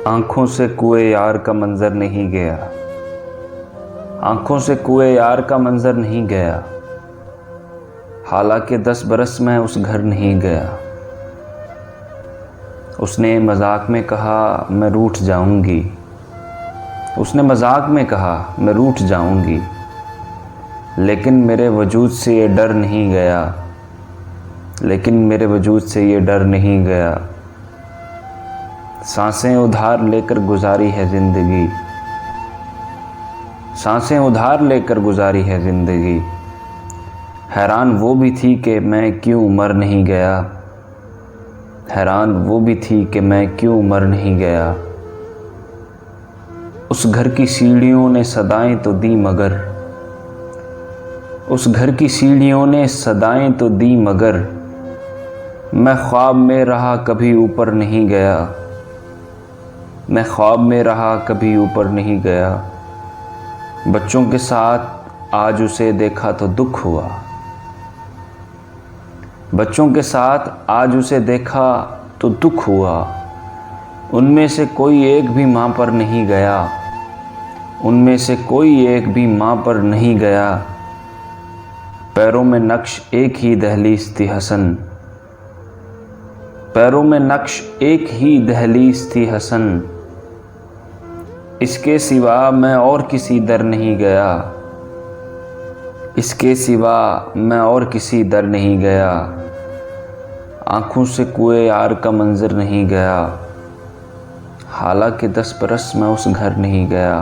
आँखों से कुएं यार का मंज़र नहीं गया, आँखों से कुएं यार का मंज़र नहीं गया। हालांकि 10 बरस मैं उस घर नहीं गया। उसने मजाक में कहा मैं रूठ जाऊंगी, उसने मजाक में कहा मैं रूठ जाऊंगी, लेकिन मेरे वजूद से ये डर नहीं गया, लेकिन मेरे वजूद से ये डर नहीं गया। सांसें उधार लेकर गुजारी है ज़िंदगी, सांसें उधार लेकर गुजारी है ज़िंदगी। हैरान वो भी थी कि मैं क्यों मर नहीं गया, हैरान वो भी थी कि मैं क्यों मर नहीं गया। उस घर की सीढ़ियों ने सदाएं तो दी मगर, उस घर की सीढ़ियों ने सदाएं तो दी मगर, मैं ख्वाब में रहा कभी ऊपर नहीं गया, मैं ख्वाब में रहा कभी ऊपर नहीं गया। बच्चों के साथ आज उसे देखा तो दुख हुआ, बच्चों के साथ आज उसे देखा तो दुख हुआ। उनमें से कोई एक भी माँ पर नहीं गया, उनमें से कोई एक भी माँ पर नहीं गया। पैरों में नक्श एक ही दहलीज थी हसन, पैरों में नक्श एक ही दहलीज थी हसन। इसके सिवा मैं और किसी दर नहीं गया, इसके सिवा मैं और किसी दर नहीं गया। आँखों से कुएं यार का मंज़र नहीं गया, हालांकि 10 बरस मैं उस घर नहीं गया।